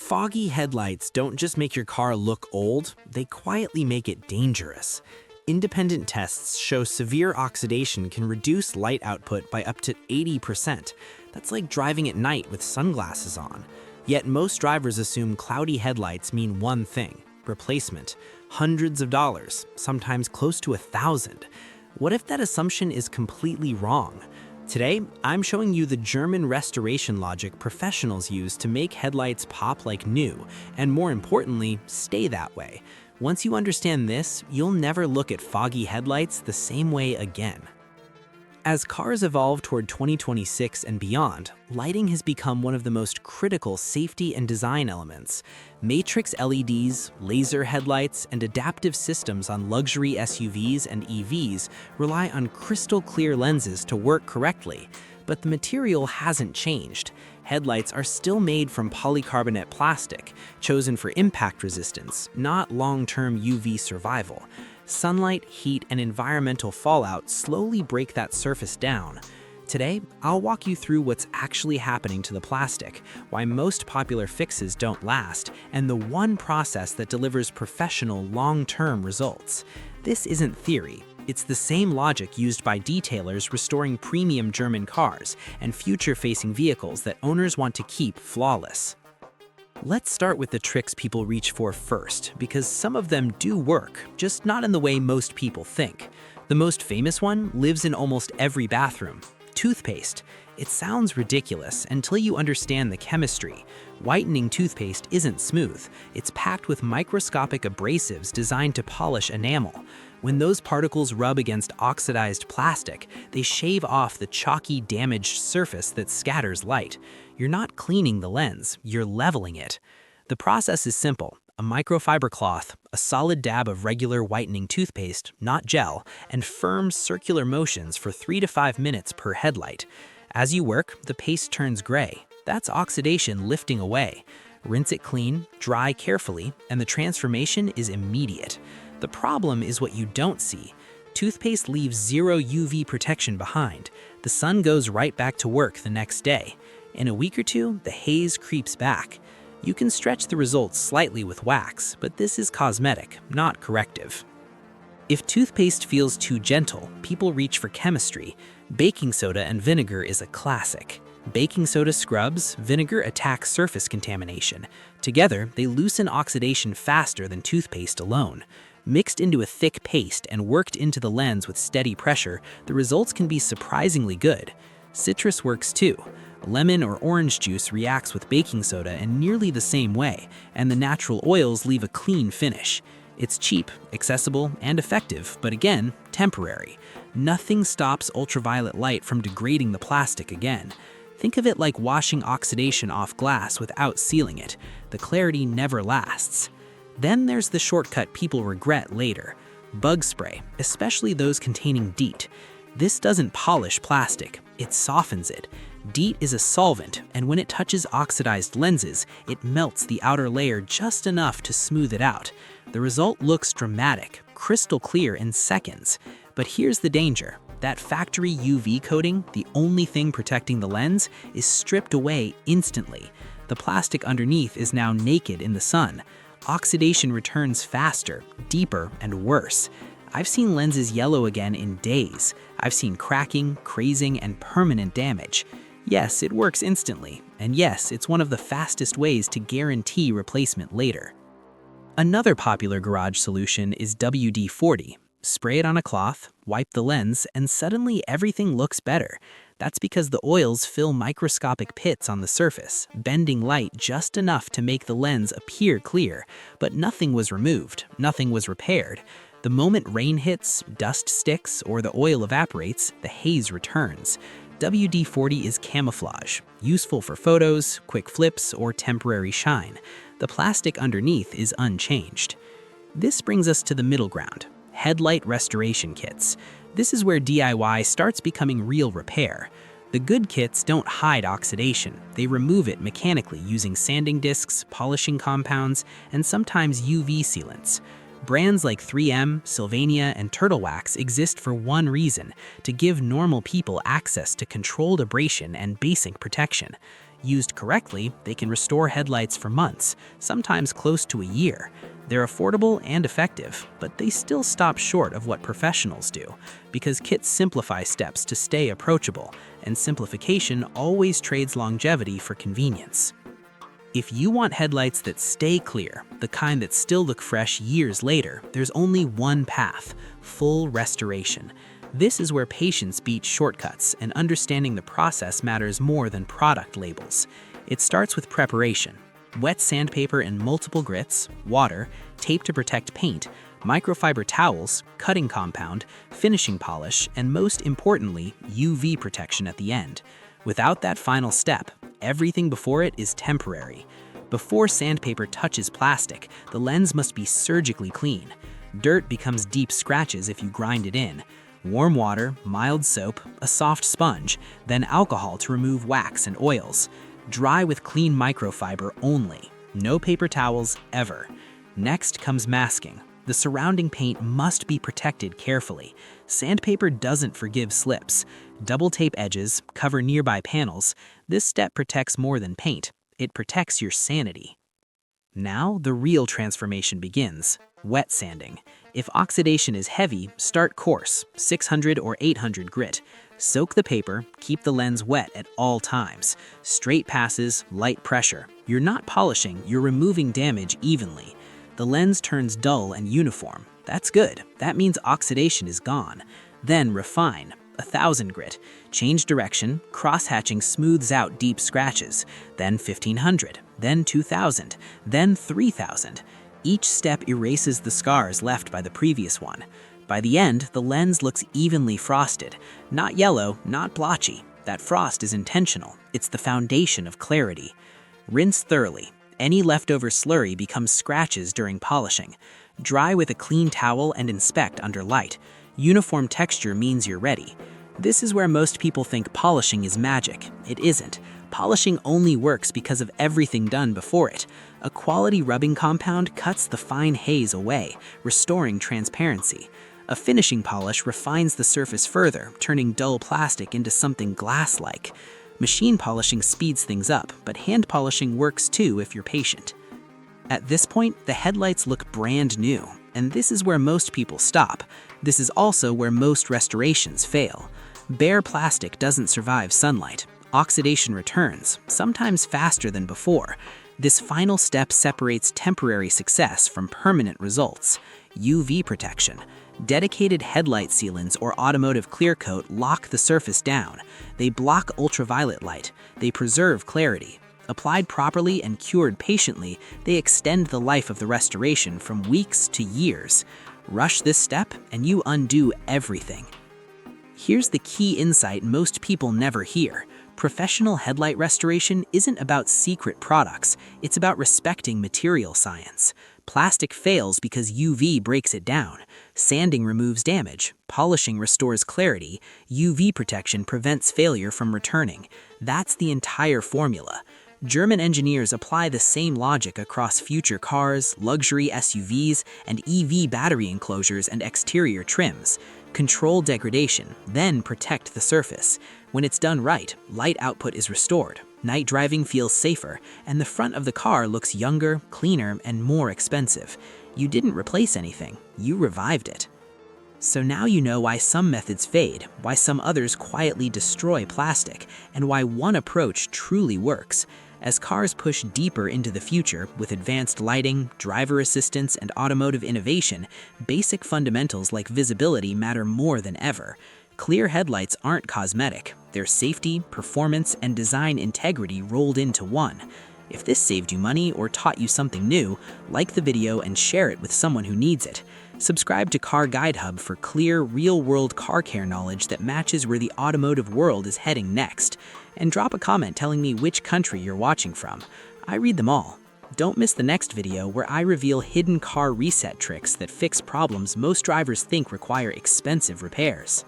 Foggy headlights don't just make your car look old, they quietly make it dangerous. Independent tests show severe oxidation can reduce light output by up to 80%. That's like driving at night with sunglasses on. Yet most drivers assume cloudy headlights mean one thing: replacement. Hundreds of dollars, sometimes close to 1,000. What if that assumption is completely wrong? Today, I'm showing you the German restoration logic professionals use to make headlights pop like new, and more importantly, stay that way. Once you understand this, you'll never look at foggy headlights the same way again. As cars evolve toward 2026 and beyond, lighting has become one of the most critical safety and design elements. Matrix LEDs, laser headlights, and adaptive systems on luxury SUVs and EVs rely on crystal clear lenses to work correctly. But the material hasn't changed. Headlights are still made from polycarbonate plastic, chosen for impact resistance, not long-term UV survival. Sunlight, heat, and environmental fallout slowly break that surface down. Today, I'll walk you through what's actually happening to the plastic, why most popular fixes don't last, and the one process that delivers professional, long-term results. This isn't theory. It's the same logic used by detailers restoring premium German cars and future-facing vehicles that owners want to keep flawless. Let's start with the tricks people reach for first, because some of them do work, just not in the way most people think. The most famous one lives in almost every bathroom: toothpaste. It sounds ridiculous until you understand the chemistry. Whitening toothpaste isn't smooth. It's packed with microscopic abrasives designed to polish enamel. When those particles rub against oxidized plastic, they shave off the chalky, damaged surface that scatters light. You're not cleaning the lens, you're leveling it. The process is simple: a microfiber cloth, a solid dab of regular whitening toothpaste, not gel, and firm circular motions for 3 to 5 minutes per headlight. As you work, the paste turns gray. That's oxidation lifting away. Rinse it clean, dry carefully, and the transformation is immediate. The problem is what you don't see. Toothpaste leaves zero UV protection behind. The sun goes right back to work the next day. In a week or two, the haze creeps back. You can stretch the results slightly with wax, but this is cosmetic, not corrective. If toothpaste feels too gentle, people reach for chemistry. Baking soda and vinegar is a classic. Baking soda scrubs, vinegar attacks surface contamination. Together, they loosen oxidation faster than toothpaste alone. Mixed into a thick paste and worked into the lens with steady pressure, the results can be surprisingly good. Citrus works too. Lemon or orange juice reacts with baking soda in nearly the same way, and the natural oils leave a clean finish. It's cheap, accessible, and effective, but again, temporary. Nothing stops ultraviolet light from degrading the plastic again. Think of it like washing oxidation off glass without sealing it. The clarity never lasts. Then there's the shortcut people regret later: bug spray, especially those containing DEET. This doesn't polish plastic, it softens it. DEET is a solvent, and when it touches oxidized lenses, it melts the outer layer just enough to smooth it out. The result looks dramatic, crystal clear in seconds. But here's the danger: that factory UV coating, the only thing protecting the lens, is stripped away instantly. The plastic underneath is now naked in the sun. Oxidation returns faster, deeper, and worse. I've seen lenses yellow again in days. I've seen cracking, crazing, and permanent damage. Yes, it works instantly, and yes, it's one of the fastest ways to guarantee replacement later. Another popular garage solution is WD-40. Spray it on a cloth, wipe the lens, and suddenly everything looks better. That's because the oils fill microscopic pits on the surface, bending light just enough to make the lens appear clear. But nothing was removed, nothing was repaired. The moment rain hits, dust sticks, or the oil evaporates, the haze returns. WD-40 is camouflage, useful for photos, quick flips, or temporary shine. The plastic underneath is unchanged. This brings us to the middle ground: headlight restoration kits. This is where DIY starts becoming real repair. The good kits don't hide oxidation. They remove it mechanically using sanding discs, polishing compounds, and sometimes UV sealants. Brands like 3M, Sylvania, and Turtle Wax exist for one reason: to give normal people access to controlled abrasion and basic protection. Used correctly, they can restore headlights for months, sometimes close to a year. They're affordable and effective, but they still stop short of what professionals do, because kits simplify steps to stay approachable, and simplification always trades longevity for convenience. If you want headlights that stay clear, the kind that still look fresh years later, there's only one path: full restoration. This is where patience beats shortcuts, and understanding the process matters more than product labels. It starts with preparation. Wet sandpaper in multiple grits, water, tape to protect paint, microfiber towels, cutting compound, finishing polish, and most importantly, UV protection at the end. Without that final step, everything before it is temporary. Before sandpaper touches plastic, the lens must be surgically clean. Dirt becomes deep scratches if you grind it in. Warm water, mild soap, a soft sponge, then alcohol to remove wax and oils. Dry with clean microfiber only. No paper towels ever. Next comes masking. The surrounding paint must be protected carefully. Sandpaper doesn't forgive slips. Double tape edges, cover nearby panels. This step protects more than paint. It protects your sanity. Now the real transformation begins. Wet sanding. If oxidation is heavy, start coarse, 600 or 800 grit. Soak the paper, keep the lens wet at all times. Straight passes, light pressure. You're not polishing, you're removing damage evenly. The lens turns dull and uniform. That's good. That means oxidation is gone. Then refine. 1000 grit. Change direction, cross-hatching smooths out deep scratches. Then 1500, then 2000, then 3000. Each step erases the scars left by the previous one. By the end, the lens looks evenly frosted. Not yellow, not blotchy. That frost is intentional. It's the foundation of clarity. Rinse thoroughly. Any leftover slurry becomes scratches during polishing. Dry with a clean towel and inspect under light. Uniform texture means you're ready. This is where most people think polishing is magic. It isn't. Polishing only works because of everything done before it. A quality rubbing compound cuts the fine haze away, restoring transparency. A finishing polish refines the surface further, turning dull plastic into something glass-like. Machine polishing speeds things up, but hand polishing works too if you're patient. At this point, the headlights look brand new, and this is where most people stop. This is also where most restorations fail. Bare plastic doesn't survive sunlight. Oxidation returns, sometimes faster than before. This final step separates temporary success from permanent results. UV protection. Dedicated headlight sealants or automotive clear coat lock the surface down. They block ultraviolet light. They preserve clarity. Applied properly and cured patiently, they extend the life of the restoration from weeks to years. Rush this step and you undo everything. Here's the key insight most people never hear. Professional headlight restoration isn't about secret products, it's about respecting material science. Plastic fails because UV breaks it down. Sanding removes damage. Polishing restores clarity. UV protection prevents failure from returning. That's the entire formula. German engineers apply the same logic across future cars, luxury SUVs, and EV battery enclosures and exterior trims. Control degradation, then protect the surface. When it's done right, light output is restored. Night driving feels safer, and the front of the car looks younger, cleaner, and more expensive. You didn't replace anything, you revived it. So now you know why some methods fade, why some others quietly destroy plastic, and why one approach truly works. As cars push deeper into the future with advanced lighting, driver assistance, and automotive innovation, basic fundamentals like visibility matter more than ever. Clear headlights aren't cosmetic. They're safety, performance, and design integrity rolled into one. If this saved you money or taught you something new, like the video and share it with someone who needs it. Subscribe to Car Guide Hub for clear, real-world car care knowledge that matches where the automotive world is heading next. And drop a comment telling me which country you're watching from. I read them all. Don't miss the next video where I reveal hidden car reset tricks that fix problems most drivers think require expensive repairs.